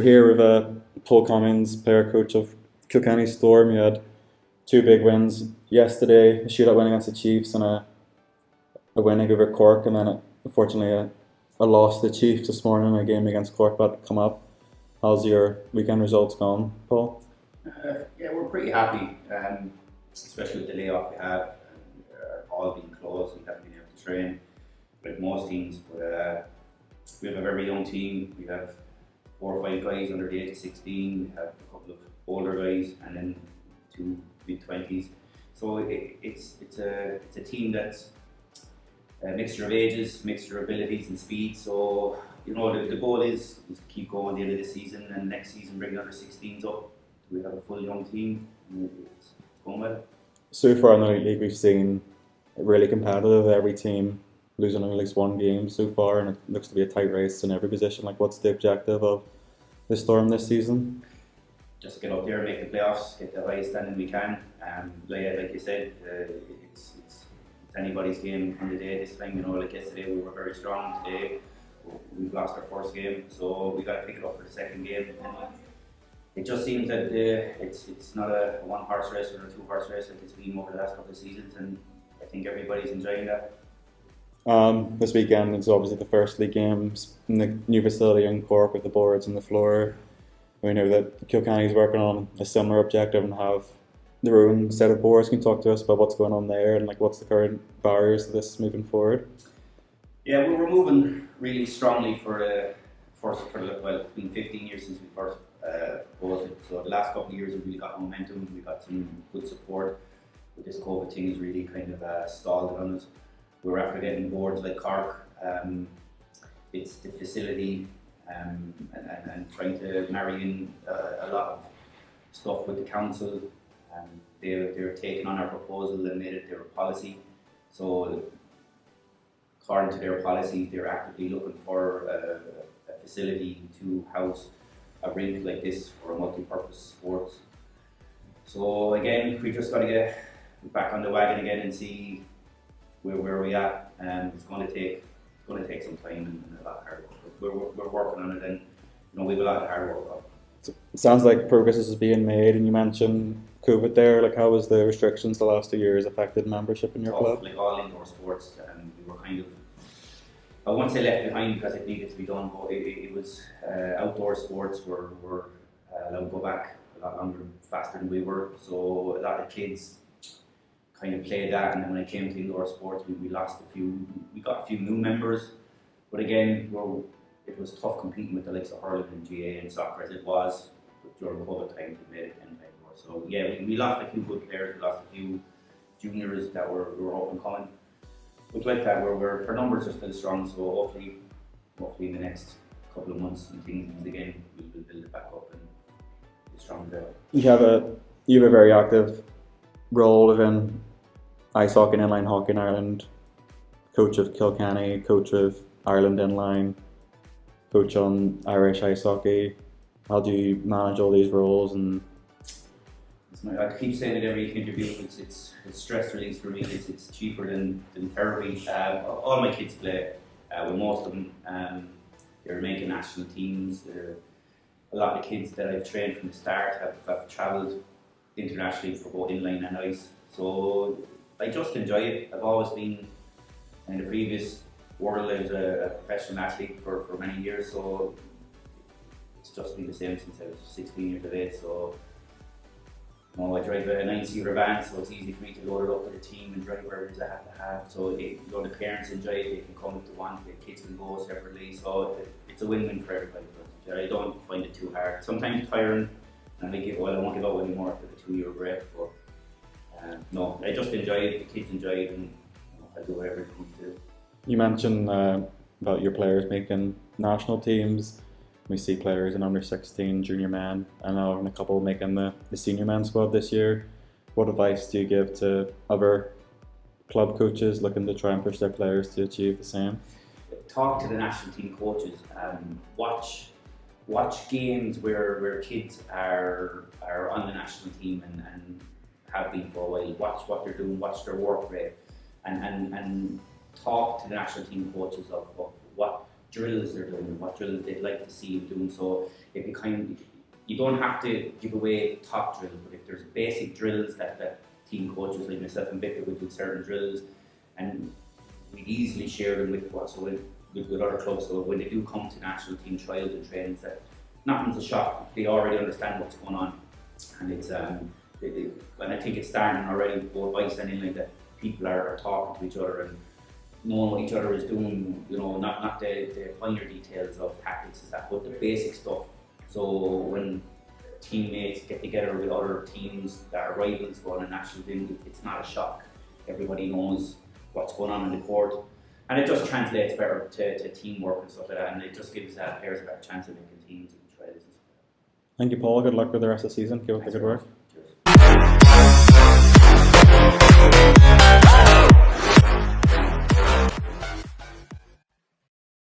here with Paul Cummins, player coach of Kilkenny Storm. You had two big wins yesterday, a shootout win against the Chiefs and a win over Cork, and then unfortunately a loss to the Chiefs this morning, a game against Cork that come up. How's your weekend results gone, Paul? Yeah, we're pretty happy, especially with the layoff we have. All being closed, we haven't been able to train like most teams, but we have a very young team. We have 4 or 5 guys under the age of 16, we have a couple of older guys, and then 2 mid-20s. So it's a team that's a mixture of ages, mixture of abilities and speed. So the goal is to keep going at the end of the season, and next season bring another 16s up. We have a full young team, and it's going well. So far in the league, we've seen it really competitive. Every team losing at least one game so far, and it looks to be a tight race in every position. Like, what's the objective of the Storm this season? Just get up there, make the playoffs, get the highest standing we can. Like you said, it's anybody's game on the day this time. Like yesterday we were very strong. Today we've lost our first game, so we got to pick it up for the second game. And it just seems that it's not a 1-horse race or a 2-horse race like it's been over the last couple of seasons, and I think everybody's enjoying that. This weekend is obviously the first league games in the new facility in Cork with the boards and the floor. We know that Kilkenny is working on a similar objective and have their own set of boards. Can you talk to us about what's going on there and what's the current barriers to this moving forward? Yeah, we're moving really strongly it's been 15 years since we first proposed it. So the last couple of years we really got momentum. We got some good support. But this COVID thing has really kind of stalled on us. We're after getting boards like Cork. It's the facility and trying to marry in a lot of stuff with the council. They're taking on our proposal and made it their policy. So according to their policies, they're actively looking for a facility to house a rink like this for a multi-purpose sports. So again, we just got to get back on the wagon again and see where we at. It's going to take some time and a lot of hard work. We're working on it, and we have a lot of hard work on. So it sounds like progress is being made, and you mentioned COVID there. How has the restrictions the last 2 years affected membership in your club? Like all indoor sports, we were kind of, I won't say left behind because it needed to be done, but it was outdoor sports were allowed to go back a lot longer, faster than we were. So a lot of kids kind of played that, and then when it came to indoor sports, we got a few new members, but again, it was tough competing with the likes of hurling and GA and soccer as it was during COVID time to make it anymore. So yeah, we lost a few good players, we lost a few juniors that were up and coming. But like that, our numbers are still strong, so hopefully in the next couple of months and things again, we'll build it back up and be stronger. You have a very active role within ice hockey and inline hockey in Ireland, coach of Kilkenny, coach of Ireland Inline, coach on Irish ice hockey. How do you manage all these roles? And I keep saying it every interview, it's stress release for me. It's cheaper than therapy. All my kids play, with most of them. They're making national teams. A lot of kids that I've trained from the start have travelled internationally for both inline and ice. So I just enjoy it. I've always been in the previous world. I was a professional athlete for many years, so it's just been the same since I was 16 years of age. So I drive a 9-seater van, so it's easy for me to load it up with a team and drive wherever it is I have to have. So the parents enjoy it, they can come if they want, the kids can go separately. So it's a win-win for everybody. But I don't find it too hard. Sometimes tiring, and I won't give up anymore after the 2-year break. But no, I just enjoy it, the kids enjoy it, and I do whatever I need to do. You mentioned about your players making national teams. We see players in under 16 junior men, and now a couple making the senior men squad this year. What advice do you give to other club coaches looking to try and push their players to achieve the same? Talk to the national team coaches. Watch games where kids are on the national team and have been for a while. Watch what they're doing. Watch their work rate, and talk to the national team coaches of what drills they're doing and what drills they'd like to see them doing. So it you don't have to give away top drills, but if there's basic drills that team coaches like myself and Victor would do certain drills, and we'd easily share them with other clubs. So when they do come to national team trials and trainings, that nothing's a shock. They already understand what's going on, and it's and I think it's starting already both ice and inline that people are talking to each other and knowing what each other is doing. You know, not the finer details of tactics and stuff, but the basic stuff. So when teammates get together with other teams that are rivals going on a national team, it's not a shock. Everybody knows what's going on in the court, and it just translates better to teamwork and stuff like that, and it just gives players a better chance of making teams and trials and stuff like that. Thank you, Paul. Good luck with the rest of the season. Keep up the good work.